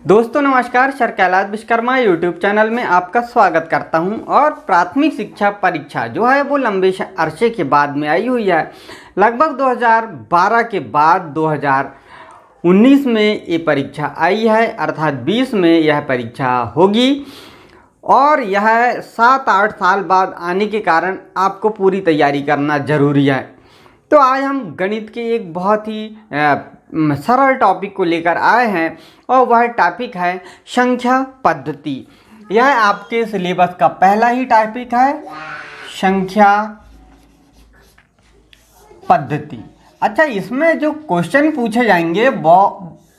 दोस्तों नमस्कार, sir Kailash Vishwakarma YouTube channel में आपका स्वागत करता हूं। और प्राथमिक शिक्षा परीक्षा जो है वो लंबे अरसे के बाद में आई हुई है। लगभग 2012 के बाद 2019 में ये परीक्षा आई है, अर्थात 20 में यह परीक्षा होगी। और यह 7-8 साल बाद आने के कारण आपको पूरी तैयारी करना ज़रूरी है। तो आज हम गणित के एक बहुत ही सरल टॉपिक को लेकर आए हैं और वह टॉपिक है संख्या पद्धति। यह आपके सिलेबस का पहला ही टॉपिक है, संख्या पद्धति। अच्छा, इसमें जो क्वेश्चन पूछे जाएंगे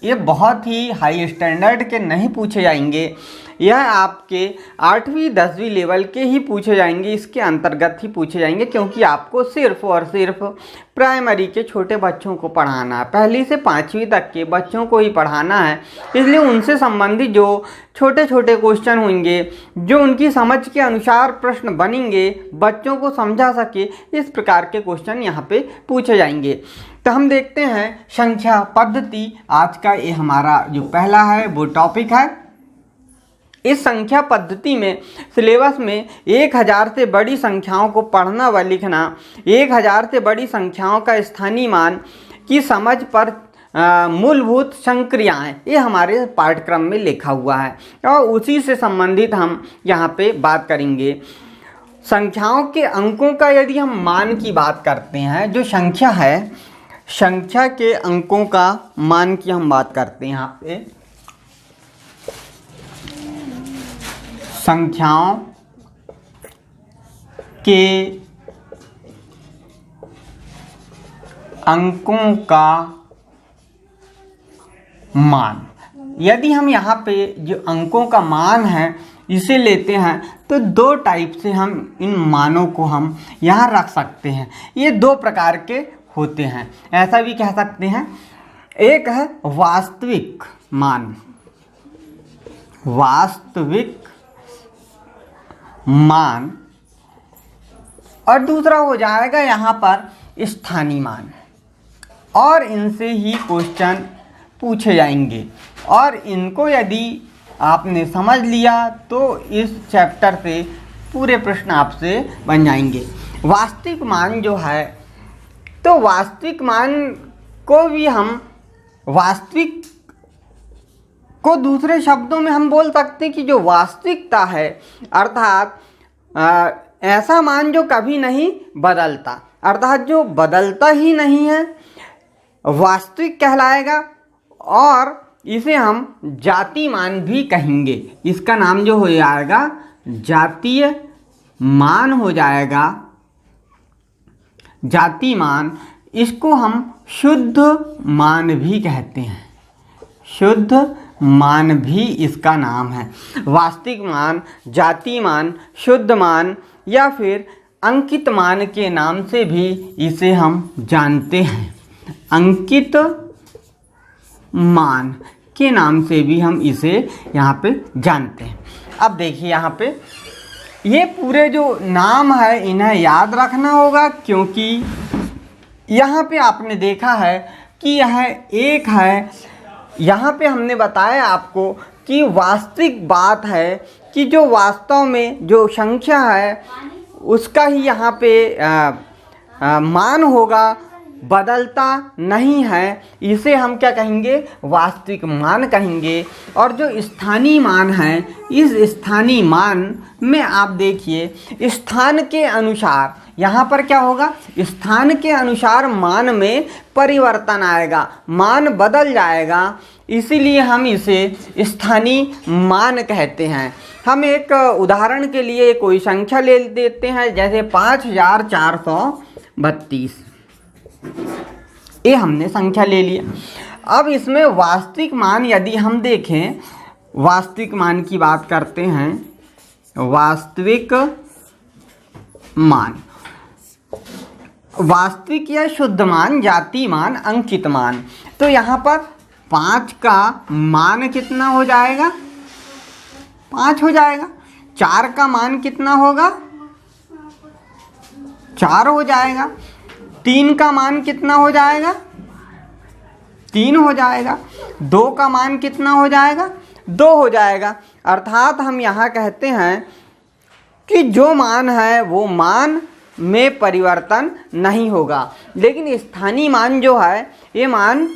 ये बहुत ही हाई स्टैंडर्ड के नहीं पूछे जाएंगे। यह आपके 8वीं 10वीं लेवल के ही पूछे जाएंगे, इसके अंतर्गत ही पूछे जाएंगे, क्योंकि आपको सिर्फ और सिर्फ प्राइमरी के छोटे बच्चों को पढ़ाना है, 1ली से 5वीं तक के बच्चों को ही पढ़ाना है। इसलिए उनसे संबंधित जो छोटे छोटे क्वेश्चन होंगे, जो उनकी समझ के अनुसार प्रश्न बनेंगे, बच्चों को समझा सके, इस प्रकार के क्वेश्चन यहाँ पे पूछे जाएंगे। तो हम देखते हैं संख्या पद्धति। आज का ये हमारा जो पहला है वो टॉपिक है। इस संख्या पद्धति में सिलेबस में 1000 से बड़ी संख्याओं को पढ़ना व लिखना, 1000 से बड़ी संख्याओं का स्थानीय मान की समझ पर मूलभूत संक्रियाएं, ये हमारे पाठ्यक्रम में लिखा हुआ है और उसी से संबंधित हम यहाँ पे बात करेंगे। संख्याओं के अंकों का यदि हम मान की बात करते हैं, जो संख्या है, संख्या के अंकों का मान की हम बात करते हैं। यहाँ पे संख्याओं के अंकों का मान, यदि हम यहाँ पे जो अंकों का मान है इसे लेते हैं तो दो टाइप से हम इन मानों को हम यहाँ रख सकते हैं। ये दो प्रकार के होते हैं, ऐसा भी कह सकते हैं। एक है वास्तविक मान, वास्तविक मान, और दूसरा हो जाएगा यहाँ पर स्थानीय मान। और इनसे ही क्वेश्चन पूछे जाएंगे और इनको यदि आपने समझ लिया तो इस चैप्टर से पूरे प्रश्न आपसे बन जाएंगे। वास्तविक मान जो है, तो वास्तविक मान को भी हम वास्तविक को दूसरे शब्दों में हम बोल सकते हैं कि जो वास्तविकता है, अर्थात ऐसा मान जो कभी नहीं बदलता, अर्थात जो बदलता ही नहीं है, वास्तविक कहलाएगा। और इसे हम जातीय मान भी कहेंगे। इसका नाम जो हो जाएगा जातीय मान हो जाएगा, जातीय मान। इसको हम शुद्ध मान भी कहते हैं, शुद्ध मान भी इसका नाम है। वास्तविक मान, जातीय मान, शुद्ध मान या फिर अंकित मान के नाम से भी इसे हम जानते हैं। अंकित मान के नाम से भी हम इसे यहाँ पे जानते हैं। अब देखिए यहाँ पे ये पूरे जो नाम है इन्हें याद रखना होगा, क्योंकि यहाँ पे आपने देखा है कि यह एक है। यहाँ पे हमने बताया आपको कि वास्तविक बात है कि जो वास्तव में जो संख्या है उसका ही यहाँ पे मान होगा, बदलता नहीं है। इसे हम क्या कहेंगे? वास्तविक मान कहेंगे। और जो स्थानीय मान है, इस स्थानीय मान में आप देखिए स्थान के अनुसार यहाँ पर क्या होगा, स्थान के अनुसार मान में परिवर्तन आएगा, मान बदल जाएगा, इसीलिए हम इसे स्थानीय मान कहते हैं। हम एक उदाहरण के लिए कोई संख्या ले देते हैं, जैसे 5432। ये हमने संख्या ले लिया। अब इसमें वास्तविक मान यदि हम देखें, वास्तविक मान की बात करते हैं, वास्तविक मान, वास्तविक या शुद्ध मान, जातीय मान, अंकित मान। तो यहाँ पर 5 का मान कितना हो जाएगा? 5 हो जाएगा। 4 का मान कितना होगा? 4 हो जाएगा। 3 का मान कितना हो जाएगा? 3 हो जाएगा। 2 का मान कितना हो जाएगा? 2 हो जाएगा। अर्थात हम यहाँ कहते हैं कि जो मान है वो मान में परिवर्तन नहीं होगा, लेकिन स्थानीय मान जो है ये मान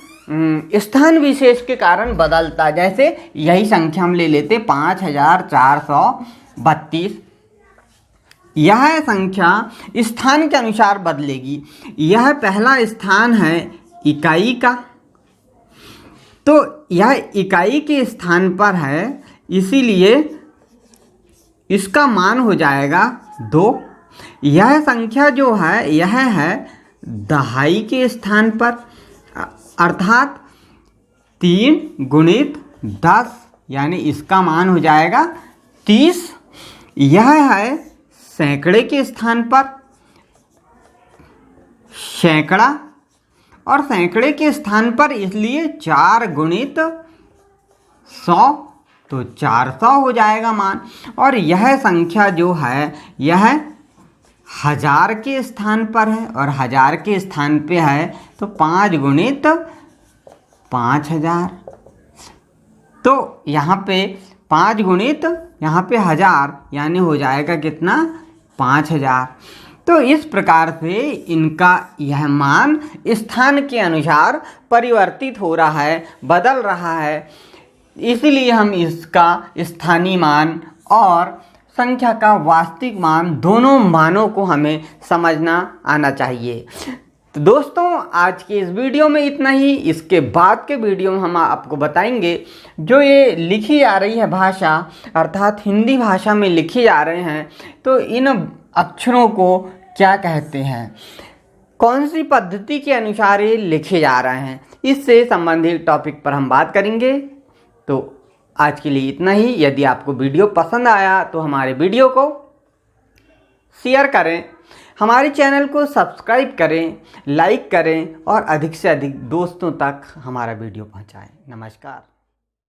स्थान विशेष के कारण बदलता है। जैसे यही संख्या हम ले लेते 5432। यह संख्या स्थान के अनुसार बदलेगी। यह पहला स्थान है इकाई का, तो यह इकाई के स्थान पर है, इसीलिए इसका मान हो जाएगा 2। यह संख्या जो है यह है दहाई के स्थान पर, अर्थात 3 गुणित 10, यानी इसका मान हो जाएगा 30। यह है सैकड़े के स्थान पर, सैकड़ा, और सैकड़े के स्थान पर इसलिए 4 गुणित 100, तो 400 हो जाएगा मान। और यह संख्या जो है यह हजार के स्थान पर है, और हजार के स्थान पे है तो 5 गुणित 5000, तो यहाँ पे 5 गुणित यहाँ पे 1000, यानी हो जाएगा कितना 5000। तो इस प्रकार से इनका यह मान स्थान के अनुसार परिवर्तित हो रहा है, बदल रहा है, इसलिए हम इसका स्थानीय मान और संख्या का वास्तविक मान, दोनों मानों को हमें समझना आना चाहिए। तो दोस्तों आज के इस वीडियो में इतना ही। इसके बाद के वीडियो में हम आपको बताएंगे जो ये लिखी जा रही है भाषा, अर्थात हिंदी भाषा में लिखे जा रहे हैं, तो इन अक्षरों को क्या कहते हैं, कौन सी पद्धति के अनुसार ये लिखे जा रहे हैं, इससे संबंधित टॉपिक पर हम बात करेंगे। तो आज के लिए इतना ही। यदि आपको वीडियो पसंद आया तो हमारे वीडियो को शेयर करें, हमारे चैनल को सब्सक्राइब करें, लाइक करें और अधिक से अधिक दोस्तों तक हमारा वीडियो पहुंचाएं। नमस्कार।